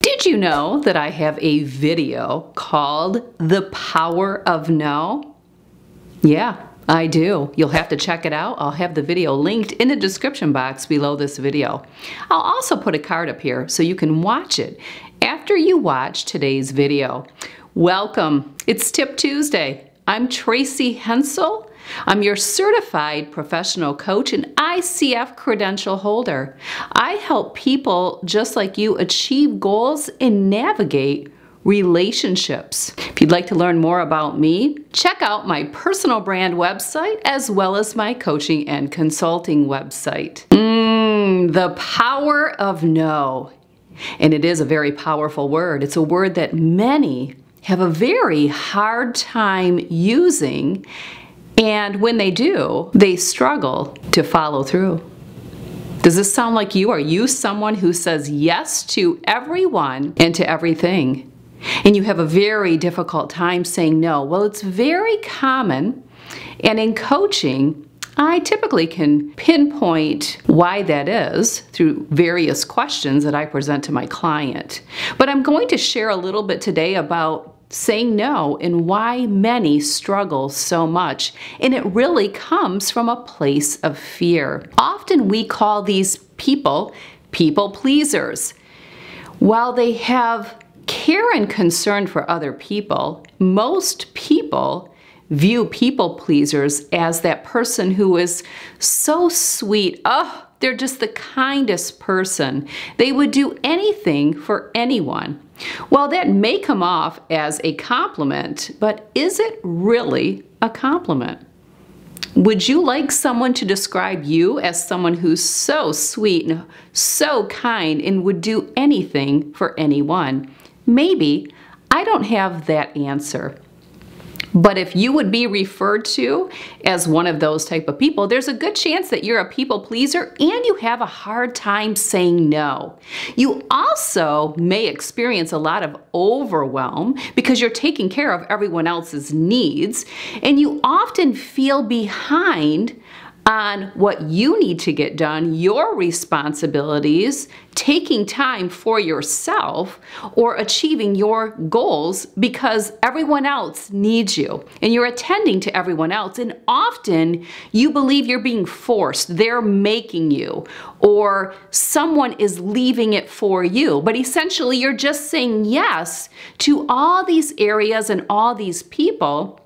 Did you know that I have a video called The Power of No? Yeah, I do. You'll have to check it out. I'll have the video linked in the description box below this video. I'll also put a card up here so you can watch it after you watch today's video. Welcome. It's Tip Tuesday. I'm Tracy Hensel. I'm your certified professional coach and ICF credential holder. I help people just like you achieve goals and navigate relationships. If you'd like to learn more about me, check out my personal brand website as well as my coaching and consulting website. The power of no. And it is a very powerful word. It's a word that many have a very hard time using. And when they do, they struggle to follow through. Does this sound like you? Are you someone who says yes to everyone and to everything? And you have a very difficult time saying no? Well, it's very common. And in coaching, I typically can pinpoint why that is through various questions that I present to my client. But I'm going to share a little bit today about saying no and why many struggle so much. And it really comes from a place of fear. Often we call these people pleasers. While they have care and concern for other people, most people view people pleasers as that person who is so sweet. Oh, they're just the kindest person. They would do anything for anyone. Well, that may come off as a compliment, but is it really a compliment? Would you like someone to describe you as someone who's so sweet and so kind and would do anything for anyone? Maybe. I don't have that answer. But if you would be referred to as one of those type of people, there's a good chance that you're a people pleaser and you have a hard time saying no. You also may experience a lot of overwhelm because you're taking care of everyone else's needs, and you often feel behind on what you need to get done, your responsibilities, taking time for yourself, or achieving your goals because everyone else needs you and you're attending to everyone else. And often you believe you're being forced, they're making you, or someone is leaving it for you. But essentially you're just saying yes to all these areas and all these people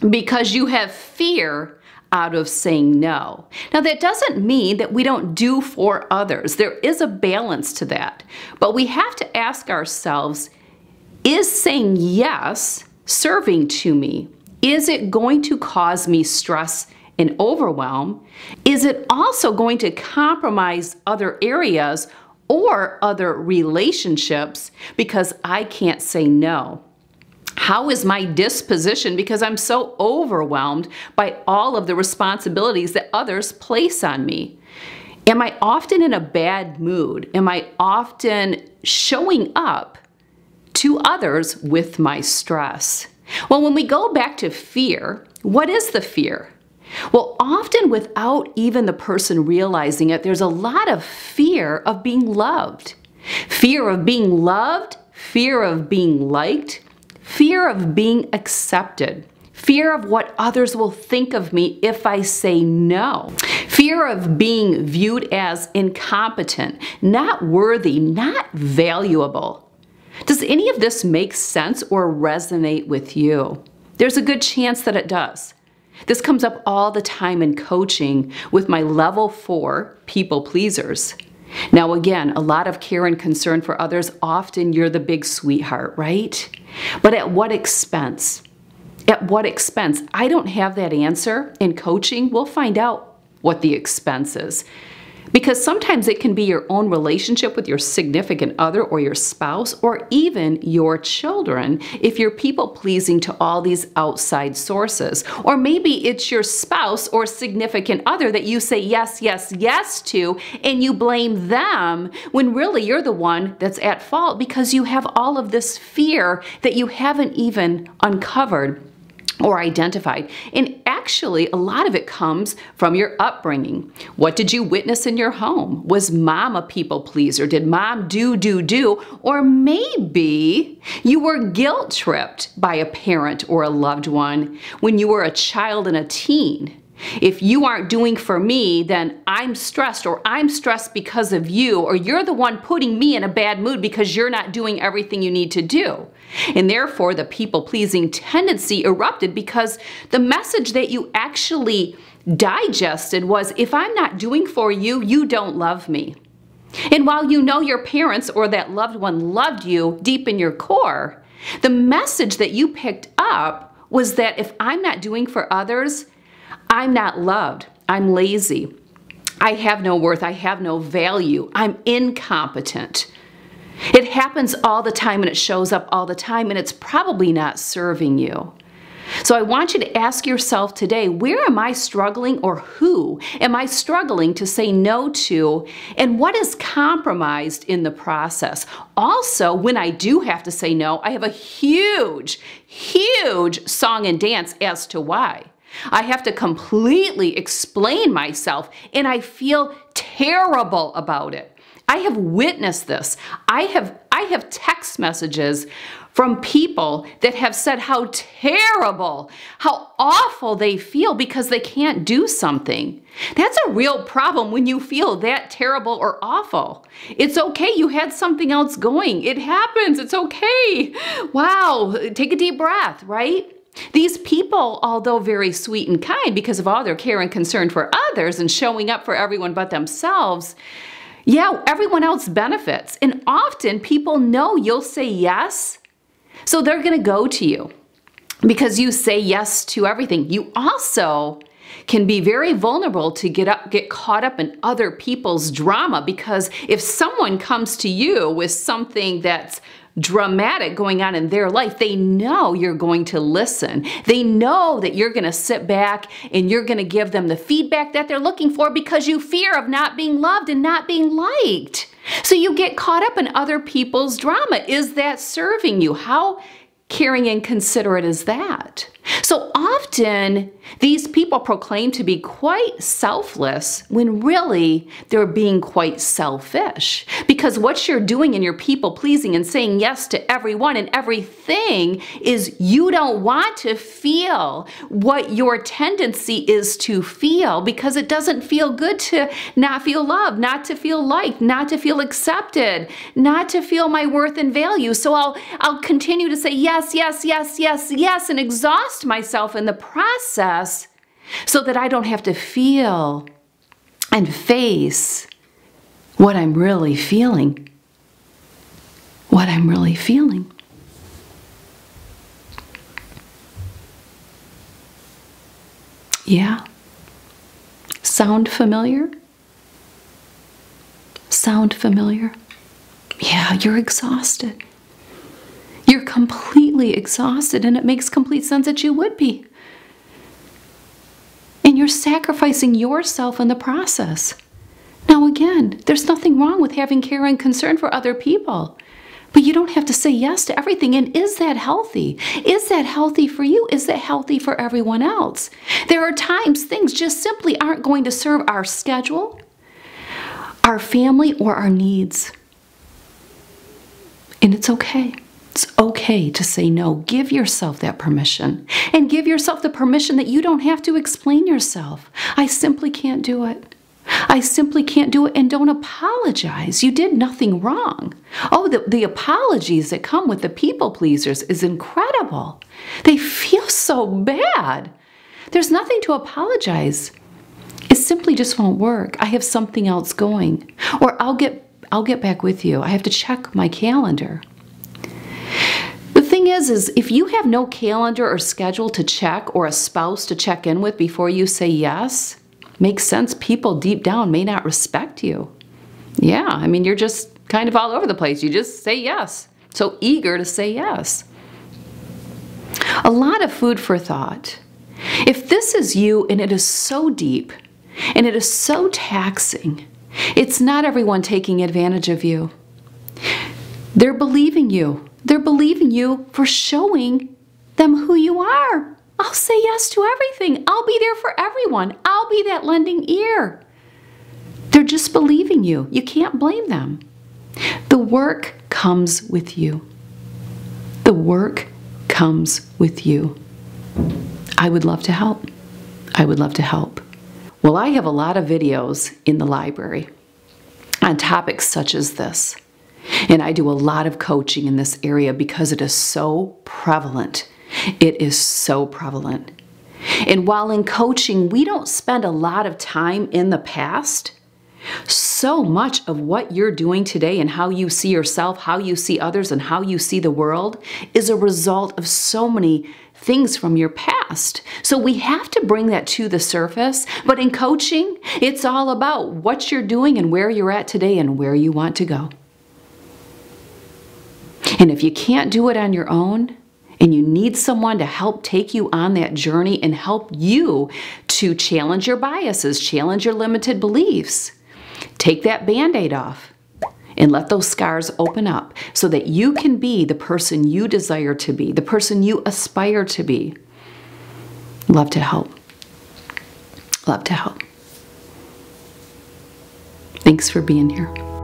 because you have fear out of saying no. Now, that doesn't mean that we don't do for others. There is a balance to that. But we have to ask ourselves, is saying yes serving to me? Is it going to cause me stress and overwhelm? Is it also going to compromise other areas or other relationships because I can't say no? How is my disposition because I'm so overwhelmed by all of the responsibilities that others place on me? Am I often in a bad mood? Am I often showing up to others with my stress? Well, when we go back to fear, what is the fear? Well, often without even the person realizing it, there's a lot of fear of being loved. Fear of being loved, fear of being liked, fear of being accepted, fear of what others will think of me if I say no, fear of being viewed as incompetent, not worthy, not valuable. Does any of this make sense or resonate with you? There's a good chance that it does. This comes up all the time in coaching with my level 4 people pleasers. Now again, a lot of care and concern for others, often you're the big sweetheart, right? But at what expense? At what expense? I don't have that answer. In coaching, we'll find out what the expense is. Because sometimes it can be your own relationship with your significant other or your spouse or even your children if you're people pleasing to all these outside sources. Or maybe it's your spouse or significant other that you say yes, yes, yes to, and you blame them when really you're the one that's at fault because you have all of this fear that you haven't even uncovered or identified. And actually, a lot of it comes from your upbringing. What did you witness in your home? Was mom a people pleaser? Did mom do? Or maybe you were guilt tripped by a parent or a loved one when you were a child and a teen. If you aren't doing for me, then I'm stressed, or I'm stressed because of you, or you're the one putting me in a bad mood because you're not doing everything you need to do. And therefore, the people-pleasing tendency erupted because the message that you actually digested was, if I'm not doing for you, you don't love me. And while you know your parents or that loved one loved you deep in your core, the message that you picked up was that if I'm not doing for others, I'm not loved, I'm lazy, I have no worth, I have no value, I'm incompetent. It happens all the time and it shows up all the time, and it's probably not serving you. So I want you to ask yourself today, where am I struggling, or who am I struggling to say no to, and what is compromised in the process? Also, when I do have to say no, I have a huge song and dance as to why. I have to completely explain myself, and I feel terrible about it. I have witnessed this. I have text messages from people that have said how terrible, how awful they feel because they can't do something. That's a real problem when you feel that terrible or awful. It's okay, you had something else going. It happens, it's okay. Wow, take a deep breath, right? These people, although very sweet and kind because of all their care and concern for others and showing up for everyone but themselves, yeah, everyone else benefits. And often people know you'll say yes, so they're going to go to you because you say yes to everything. You also can be very vulnerable to get caught up in other people's drama, because if someone comes to you with something that's dramatic going on in their life, they know you're going to listen. They know that you're going to sit back and you're going to give them the feedback that they're looking for because you fear of not being loved and not being liked. So you get caught up in other people's drama. Is that serving you? How caring and considerate is that? So often these people proclaim to be quite selfless when really they're being quite selfish, because what you're doing in your people pleasing and saying yes to everyone and everything is you don't want to feel what your tendency is to feel, because it doesn't feel good to not feel loved, not to feel liked, not to feel accepted, not to feel my worth and value. So I'll continue to say yes, yes, yes, yes, yes, and exhaust myself in the process so that I don't have to feel and face what I'm really feeling. What I'm really feeling. Yeah. Sound familiar? Sound familiar? Yeah, you're exhausted. You're completely exhausted, and it makes complete sense that you would be. And you're sacrificing yourself in the process. Now again, there's nothing wrong with having care and concern for other people, but you don't have to say yes to everything. And is that healthy? Is that healthy for you? Is that healthy for everyone else? There are times things just simply aren't going to serve our schedule, our family, or our needs. And it's okay. It's okay to say no. Give yourself that permission, and give yourself the permission that you don't have to explain yourself. I simply can't do it. I simply can't do it. And don't apologize. You did nothing wrong. Oh, the apologies that come with the people pleasers is incredible. They feel so bad. There's nothing to apologize. It simply just won't work. I have something else going. Or I'll get back with you. I have to check my calendar. The thing is if you have no calendar or schedule to check, or a spouse to check in with before you say yes, makes sense. People deep down may not respect you. Yeah, I mean, you're just kind of all over the place. You just say yes. So eager to say yes. A lot of food for thought. If this is you and it is so deep and it is so taxing, it's not everyone taking advantage of you. They're believing you. They're believing you for showing them who you are. I'll say yes to everything. I'll be there for everyone. I'll be that lending ear. They're just believing you. You can't blame them. The work comes with you. The work comes with you. I would love to help. I would love to help. Well, I have a lot of videos in the library on topics such as this. And I do a lot of coaching in this area because it is so prevalent. It is so prevalent. And while in coaching, we don't spend a lot of time in the past, so much of what you're doing today and how you see yourself, how you see others, and how you see the world is a result of so many things from your past. So we have to bring that to the surface. But in coaching, it's all about what you're doing and where you're at today and where you want to go. And if you can't do it on your own, and you need someone to help take you on that journey and help you to challenge your biases, challenge your limited beliefs, take that Band-Aid off and let those scars open up so that you can be the person you desire to be, the person you aspire to be. Love to help. Love to help. Thanks for being here.